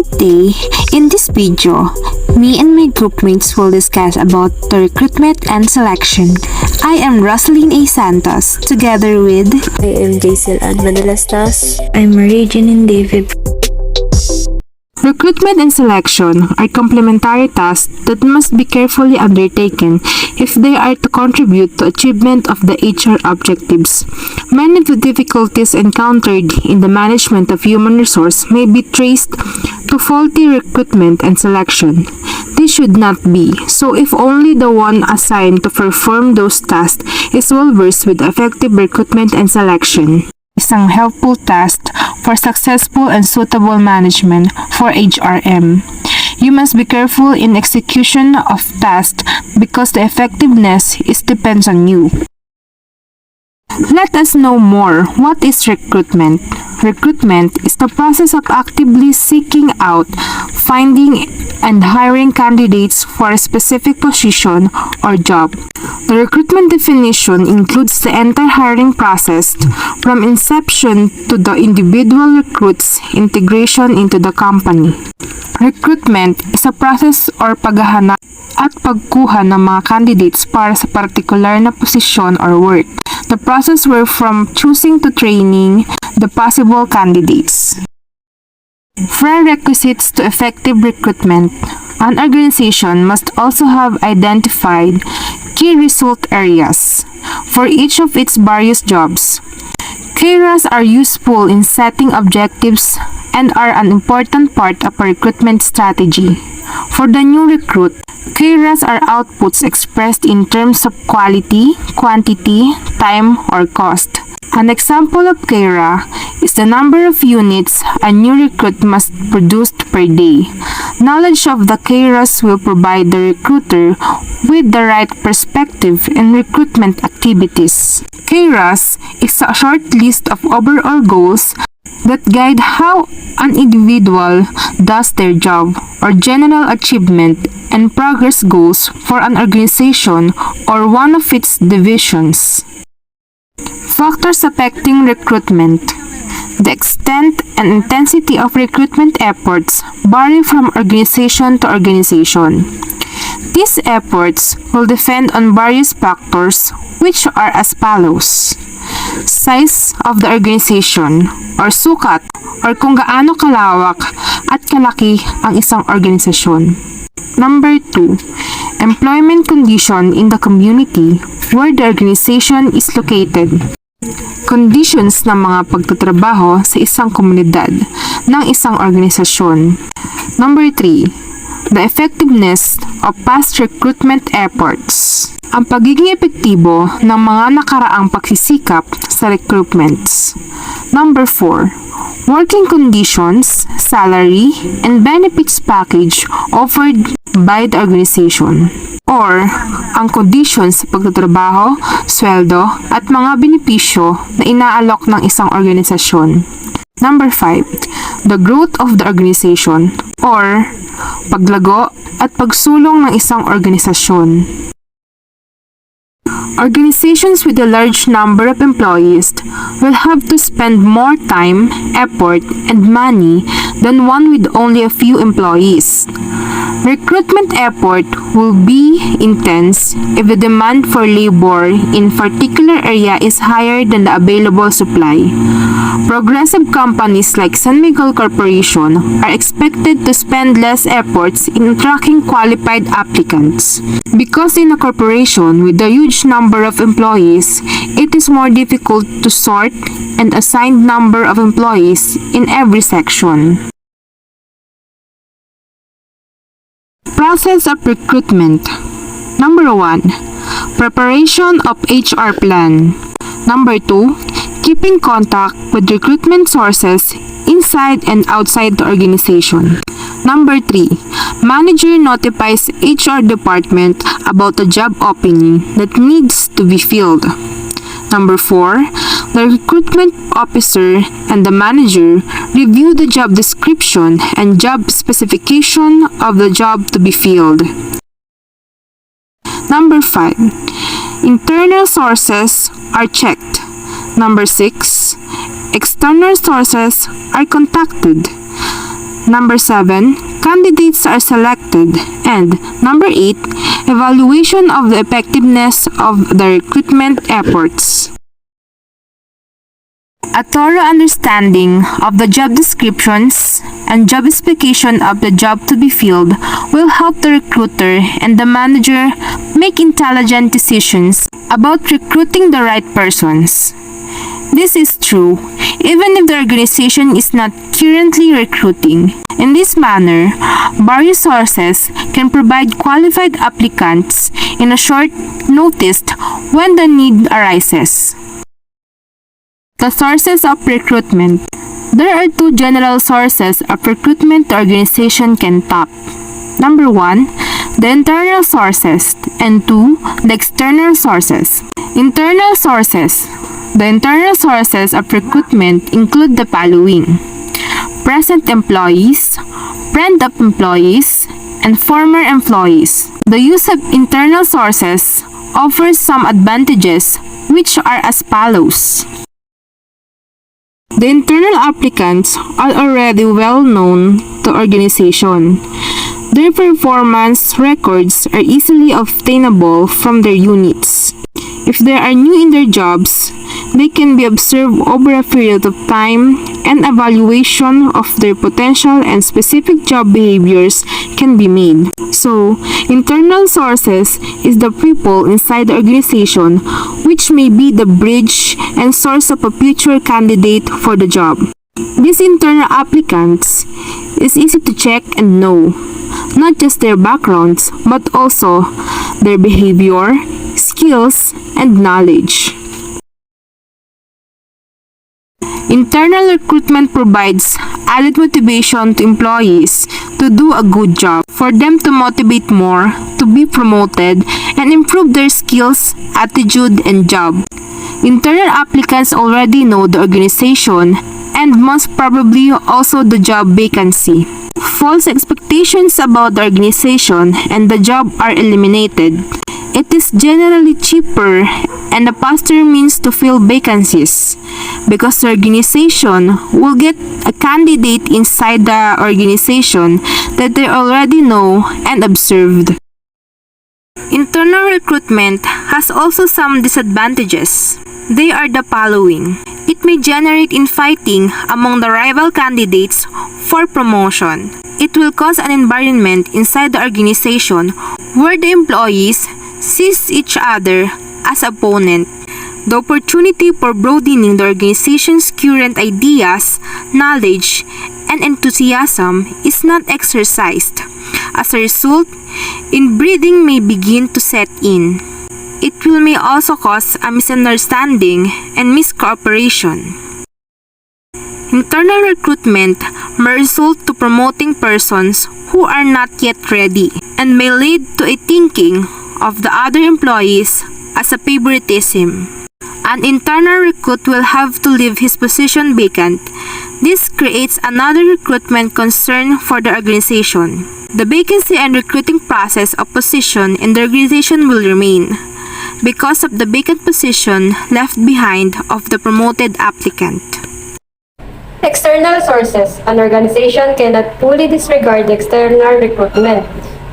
Good day! In this video, me and my groupmates will discuss about the recruitment and selection. I am Rosalyn A. Santos, together with I am Jaisel Ann Manalastas. I'm Marie Janine David. Recruitment and selection are complementary tasks that must be carefully undertaken if they are to contribute to achievement of the HR objectives. Many of the difficulties encountered in the management of human resource may be traced to faulty recruitment and selection. This should not be, so if only the one assigned to perform those tasks is well versed with effective recruitment and selection. Isang helpful task for successful and suitable management for HRM. You must be careful in execution of tasks because the effectiveness depends on you. Let us know more. What is recruitment? Recruitment is the process of actively seeking out, finding, and hiring candidates for a specific position or job. The recruitment definition includes the entire hiring process from inception to the individual recruit's integration into the company. Recruitment is a process or paghahanap at pagkuha ng mga candidates para sa particular na posisyon or work. The process were from choosing to training the possible candidates. Prerequisites to effective recruitment. An organization must also have identified key result areas for each of its various jobs. Key areas are useful in setting objectives and are an important part of a recruitment strategy. For the new recruit, key areas are outputs expressed in terms of quality, quantity, time, or cost. An example of KRA is the number of units a new recruit must produce per day. Knowledge of the KRAs will provide the recruiter with the right perspective in recruitment activities. KRAs is a short list of overall goals that guide how an individual does their job or general achievement and progress goals for an organization or one of its divisions. Factors affecting recruitment. The extent and intensity of recruitment efforts vary from organization to organization. These efforts will depend on various factors which are as follows. Size of the organization or sukat or kung gaano kalawak at kalaki ang isang organisasyon. Number 2. Employment condition in the community where the organization is located. Conditions ng mga pagtatrabaho sa isang komunidad ng isang organisasyon. Number 3. The effectiveness of past recruitment efforts. Ang pagiging epektibo ng mga nakaraang pagsisikap sa recruitments. Number 4. Working conditions, salary, and benefits package offered by the organization. Or, ang conditions sa pagtatrabaho, sweldo, at mga benepisyo na inaalok ng isang organisasyon. Number 5. The growth of the organization or paglago at pagsulong ng isang organisasyon. Organizations with a large number of employees will have to spend more time, effort, and money than one with only a few employees. Recruitment effort will be intense if the demand for labor in particular area is higher than the available supply. Progressive companies like San Miguel Corporation are expected to spend less efforts in attracting qualified applicants. Because in a corporation with a huge number of employees, it is more difficult to sort and assign number of employees in every section. Process of recruitment. Number 1. Preparation of HR plan. Number 2. Keeping contact with recruitment sources inside and outside the organization. Number 3. Manager notifies HR department about the job opening that needs to be filled. Number 4. The recruitment officer and the manager review the job description and job specification of the job to be filled. Number 5. Internal sources are checked. Number 6. External sources are contacted. Number 7, candidates are selected. And number 8, evaluation of the effectiveness of the recruitment efforts. A thorough understanding of the job descriptions and job specification of the job to be filled will help the recruiter and the manager make intelligent decisions about recruiting the right persons. This is true even if the organization is not currently recruiting. In this manner, various sources can provide qualified applicants in a short notice when the need arises. The sources of recruitment. There are two general sources of recruitment the organization can tap. Number 1, the internal sources, and 2, the external sources. Internal sources. The internal sources of recruitment include the following: present employees, friend of employees, and former employees. The use of internal sources offers some advantages, which are as follows. The internal applicants are already well known to the organization. Their performance records are easily obtainable from their units. If they are new in their jobs, they can be observed over a period of time, and evaluation of their potential and specific job behaviors can be made. So, internal sources is the people inside the organization which may be the bridge and source of a future candidate for the job. These internal applicants is easy to check and know, not just their backgrounds, but also their behavior, skills, and knowledge. Internal recruitment provides added motivation to employees to do a good job, for them to motivate more, to be promoted, and improve their skills, attitude, and job. Internal applicants already know the organization and most probably also the job vacancy. False expectations about the organization and the job are eliminated. It is generally cheaper and a faster means to fill vacancies because the organization will get a candidate inside the organization that they already know and observed. Internal recruitment has also some disadvantages. They are the following. It may generate infighting among the rival candidates for promotion. It will cause an environment inside the organization where the employees sees each other as opponent. The opportunity for broadening the organization's current ideas, knowledge, and enthusiasm is not exercised. As a result, inbreeding may begin to set in. It may also cause a misunderstanding and miscooperation. Internal recruitment may result to promoting persons who are not yet ready and may lead to a thinking of the other employees as a favoritism. An internal recruit will have to leave his position vacant. This creates another recruitment concern for the organization. The vacancy and recruiting process of position in the organization will remain because of the vacant position left behind of the promoted applicant. External sources. An organization cannot fully disregard external recruitment.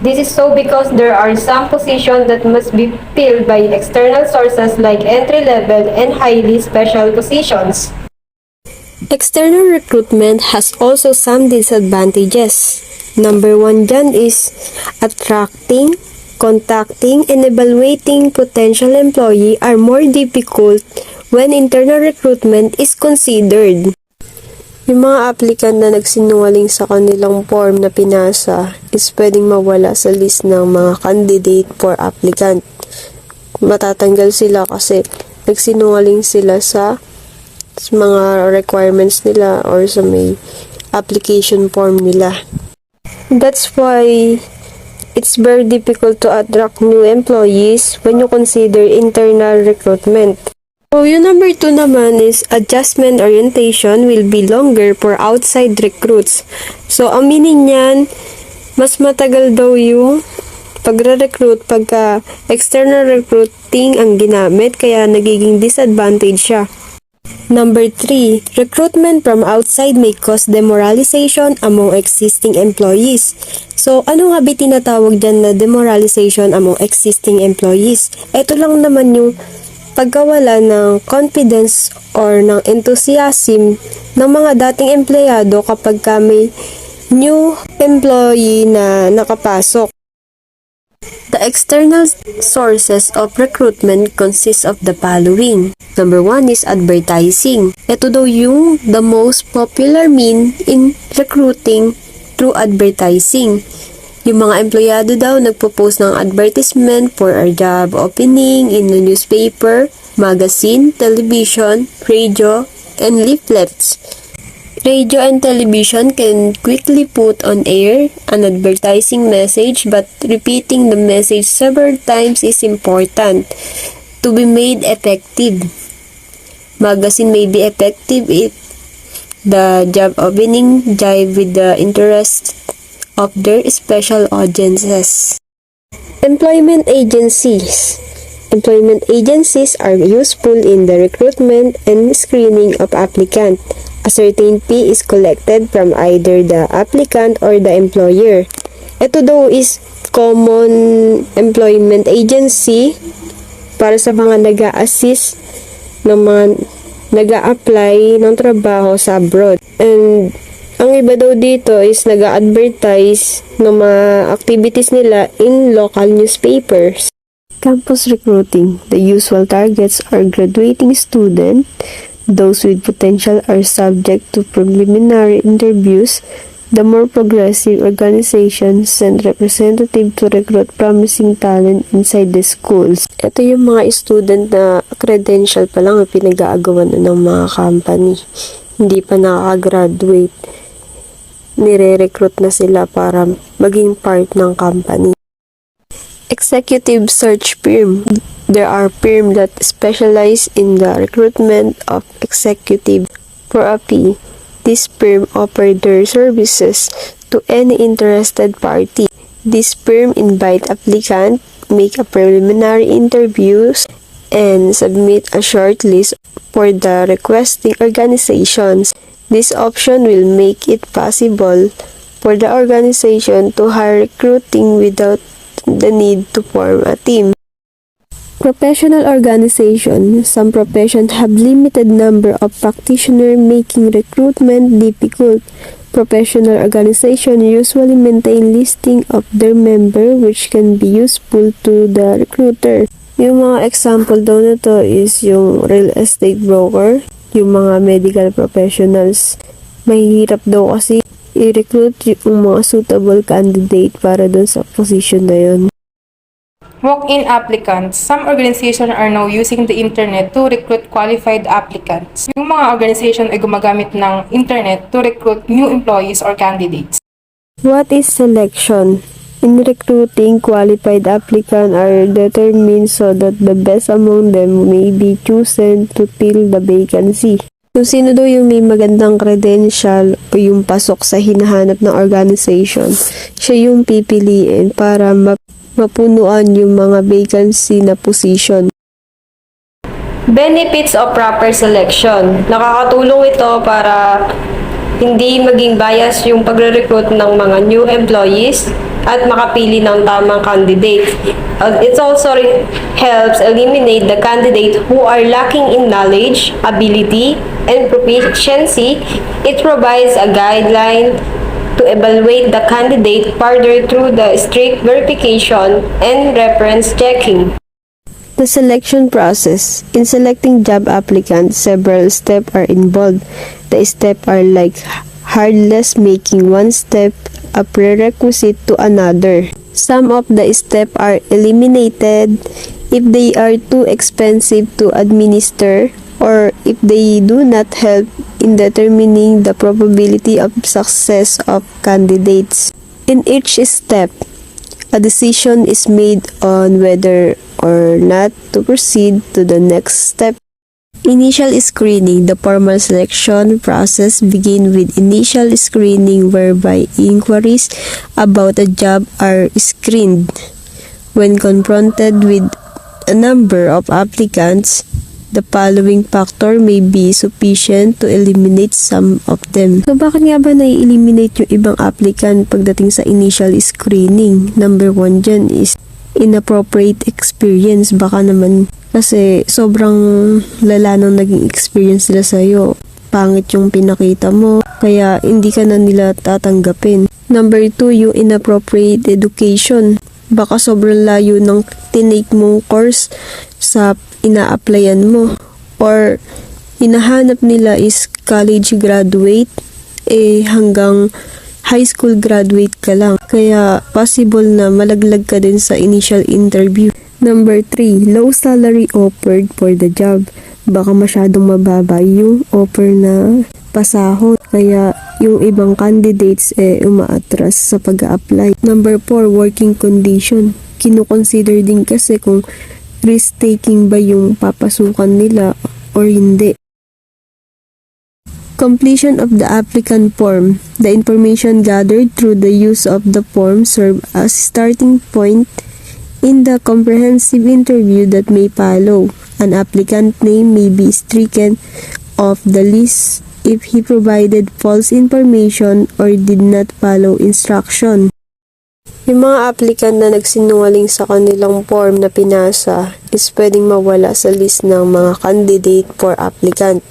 This is so because there are some positions that must be filled by external sources like entry-level and highly special positions. External recruitment has also some disadvantages. Number 1 dyan is attracting, contacting, and evaluating potential employee are more difficult when internal recruitment is considered. Yung mga applicant na nagsinungaling sa kanilang form na pinasa is pwedeng mawala sa list ng mga candidate for applicant. Matatanggal sila kasi nagsinungaling sila sa mga requirements nila or sa may application form nila. That's why it's very difficult to attract new employees when you consider internal recruitment. So, yung number 2 naman is adjustment orientation will be longer for outside recruits. So, ang meaning niyan, mas matagal daw yung pagre-recruit pagka external recruiting ang ginamit, kaya nagiging disadvantage siya. Number 3, recruitment from outside may cause demoralization among existing employees. So, ano nga ba tinatawag dyan na demoralization among existing employees? Ito lang naman yung pagkawala ng confidence or ng enthusiasm ng mga dating empleyado kapag may new employee na nakapasok. The external sources of recruitment consist of the following. Number 1 is advertising. Ito daw yung the most popular mean in recruiting through advertising. Yung mga empleyado daw nagpo-post ng advertisement for a job opening in the newspaper, magazine, television, radio, and leaflets. Radio and television can quickly put on air an advertising message, but repeating the message several times is important to be made effective. Magazine may be effective if the job opening jive with the interest of their special audiences. Employment agencies. Employment agencies are useful in the recruitment and screening of applicants. A certain fee is collected from either the applicant or the employer. Ito daw is common employment agency para sa mga nag-a-assist ng mga nag-a-apply ng trabaho sa abroad. And ang iba daw dito is nag-a-advertise ng mga activities nila in local newspapers. Campus recruiting. The usual targets are graduating students. Those with potential are subject to preliminary interviews. The more progressive organizations send representative to recruit promising talent inside the schools. Ito yung mga student na credential pa lang ang pinag-aagawan ng mga company. Hindi pa nakaka-graduate. Nire-recruit na sila para maging part ng company. Executive search firm. There are firms that specialize in the recruitment of executive for a fee. This firm offer their services to any interested party. This firm invite applicant, make a preliminary interviews, and submit a short list for the requesting organizations. This option will make it possible for the organization to hire recruiting without the need to form a team. Professional organization. Some professions have limited number of practitioners, making recruitment difficult. Professional organization usually maintain listing of their member which can be useful to the recruiter. Yung mga example daw na to is yung real estate broker, yung mga medical professionals. Mahirap daw kasi i-recruit yung mga suitable candidate para dun sa position na yun. Walk-in applicants. Some organizations are now using the internet to recruit qualified applicants. Yung mga organization ay gumagamit ng internet to recruit new employees or candidates. What is selection? In recruiting, qualified applicants are determined so that the best among them may be chosen to fill the vacancy. Kung sino daw yung may magandang credential o yung pasok sa hinahanap ng organization, siya yung pipiliin para mapunuan yung mga vacancy na position. Benefits of proper selection. Nakakatulong ito para hindi maging bias yung pagre-recruit ng mga new employees at makapili ng tamang candidate. It also helps eliminate the candidate who are lacking in knowledge, ability, and proficiency. It provides a guideline to evaluate the candidate further through the strict verification and reference checking. The selection process. In selecting job applicants, several steps are involved. The steps are like heartless, making one step a prerequisite to another. Some of the steps are eliminated if they are too expensive to administer or if they do not help in determining the probability of success of candidates. In each step, a decision is made on whether or not to proceed to the next step. Initial screening. The formal selection process begins with initial screening whereby inquiries about a job are screened. When confronted with a number of applicants, The following factor may be sufficient to eliminate some of them. So bakit nga ba nai-eliminate yung ibang applicant pagdating sa initial screening? Number 1 dyan is inappropriate experience. Baka naman kasi sobrang lala nang naging experience nila sa'yo. Pangit yung pinakita mo, kaya hindi ka na nila tatanggapin. Number 2, yung inappropriate education. Baka sobrang layo ng tinake mong course sa ina-applyan mo. Or hinahanap nila is college graduate, hanggang high school graduate ka lang. Kaya possible na malaglag ka din sa initial interview. Number 3, low salary offered for the job. Baka masyadong mababa yung offer na pasahod. Kaya yung ibang candidates umaatras sa pag-a-apply. Number 4, working condition. Kinukonsider din kasi kung risk-taking ba yung papasukan nila or hindi. Completion of the applicant form. The information gathered through the use of the form serve as starting point in the comprehensive interview that may follow. An applicant name may be stricken off the list if he provided false information or did not follow instruction. Yung mga applicant na nagsinungaling sa kanilang form na pinasa is pwedeng mawala sa list ng mga candidate for applicant.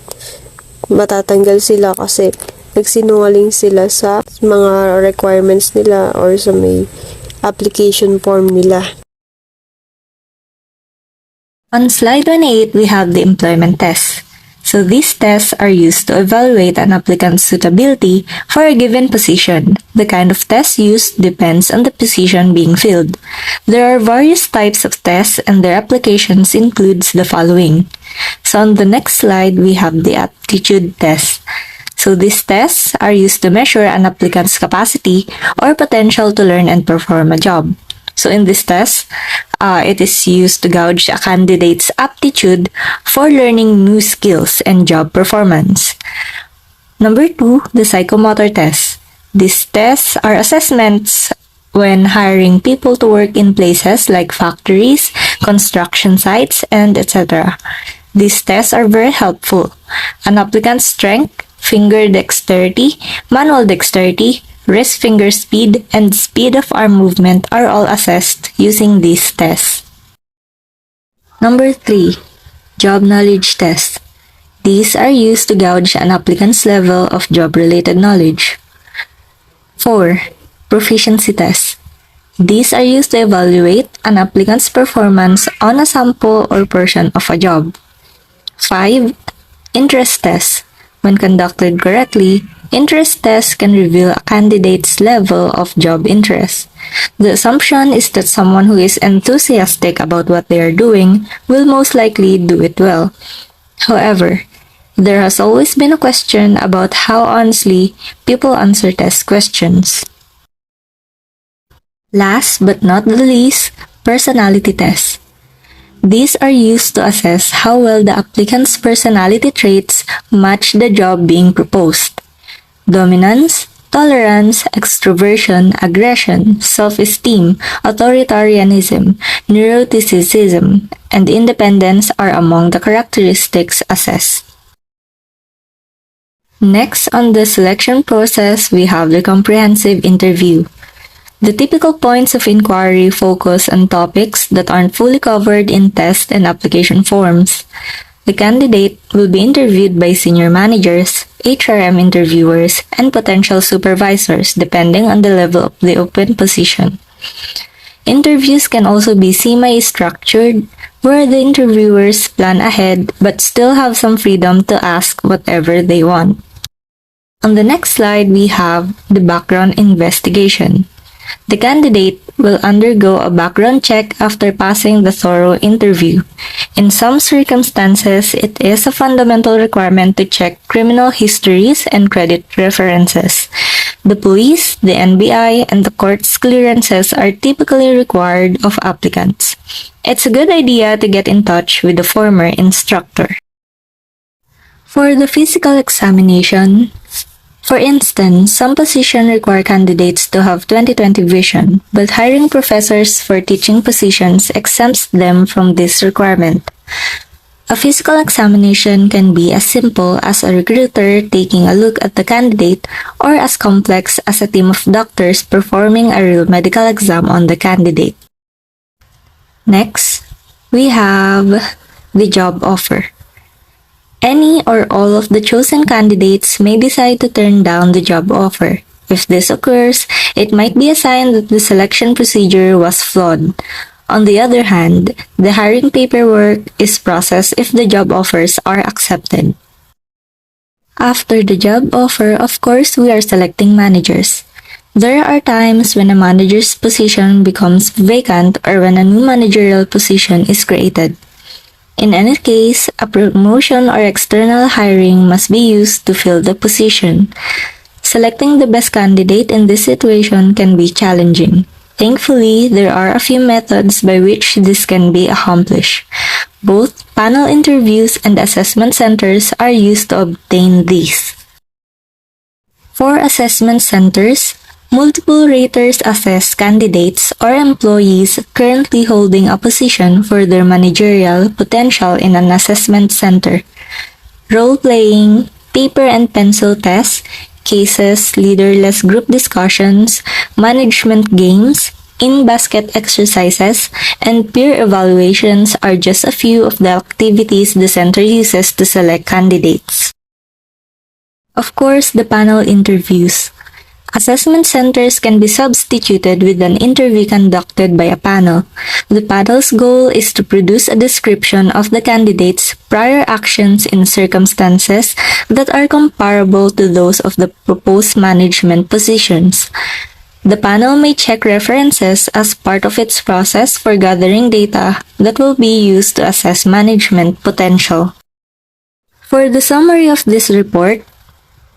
Matatanggal sila kasi nagsinungaling sila sa mga requirements nila or sa may application form nila. On slide 28, we have the employment test. So these tests are used to evaluate an applicant's suitability for a given position. The kind of test used depends on the position being filled. There are various types of tests and their applications includes the following. So on the next slide, we have the aptitude test. So these tests are used to measure an applicant's capacity or potential to learn and perform a job. So in this test, it is used to gauge a candidate's aptitude for learning new skills and job performance. Number 2, the psychomotor test. These tests are assessments when hiring people to work in places like factories, construction sites, and etc. These tests are very helpful. An applicant's strength, finger dexterity, manual dexterity, wrist finger speed, and speed of arm movement are all assessed using these tests. Number 3, job knowledge test. These are used to gauge an applicant's level of job-related knowledge. 4, proficiency test. These are used to evaluate an applicant's performance on a sample or portion of a job. 5, interest test. When conducted correctly, interest tests can reveal a candidate's level of job interest. The assumption is that someone who is enthusiastic about what they are doing will most likely do it well. However, there has always been a question about how honestly people answer test questions. Last but not the least, personality tests. These are used to assess how well the applicant's personality traits match the job being proposed. Dominance, tolerance, extroversion, aggression, self-esteem, authoritarianism, neuroticism, and independence are among the characteristics assessed. Next on the selection process, we have the comprehensive interview. The typical points of inquiry focus on topics that aren't fully covered in test and application forms. The candidate will be interviewed by senior managers, HRM interviewers, and potential supervisors depending on the level of the open position. Interviews can also be semi-structured, where the interviewers plan ahead but still have some freedom to ask whatever they want. On the next slide, we have the background investigation. The candidate will undergo a background check after passing the thorough interview. In some circumstances, it is a fundamental requirement to check criminal histories and credit references. The police, the NBI, and the court's clearances are typically required of applicants. It's a good idea to get in touch with the former instructor. For the physical examination, for instance, some positions require candidates to have 20/20 vision, but hiring professors for teaching positions exempts them from this requirement. A physical examination can be as simple as a recruiter taking a look at the candidate or as complex as a team of doctors performing a real medical exam on the candidate. Next, we have the job offer. Any or all of the chosen candidates may decide to turn down the job offer. If this occurs, it might be a sign that the selection procedure was flawed. On the other hand, the hiring paperwork is processed if the job offers are accepted. After the job offer, of course, we are selecting managers. There are times when a manager's position becomes vacant or when a new managerial position is created. In any case, a promotion or external hiring must be used to fill the position. Selecting the best candidate in this situation can be challenging. Thankfully, there are a few methods by which this can be accomplished. Both panel interviews and assessment centers are used to obtain these. For assessment centers, multiple raters assess candidates or employees currently holding a position for their managerial potential in an assessment center. Role-playing, paper and pencil tests, cases, leaderless group discussions, management games, in-basket exercises, and peer evaluations are just a few of the activities the center uses to select candidates. Of course, the panel interviews. Assessment centers can be substituted with an interview conducted by a panel. The panel's goal is to produce a description of the candidate's prior actions in circumstances that are comparable to those of the proposed management positions. The panel may check references as part of its process for gathering data that will be used to assess management potential. For the summary of this report,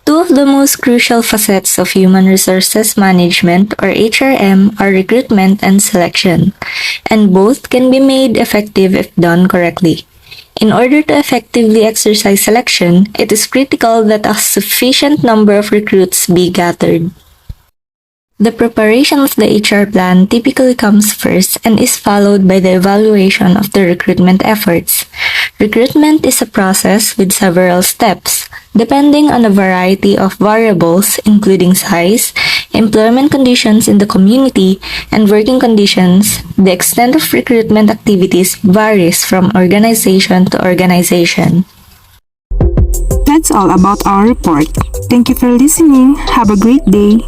two of the most crucial facets of human resources management, or HRM, are recruitment and selection, and both can be made effective if done correctly. In order to effectively exercise selection, it is critical that a sufficient number of recruits be gathered. The preparation of the HR plan typically comes first and is followed by the evaluation of the recruitment efforts. Recruitment is a process with several steps, depending on a variety of variables including size, employment conditions in the community, and working conditions. The extent of recruitment activities varies from organization to organization. That's all about our report. Thank you for listening. Have a great day.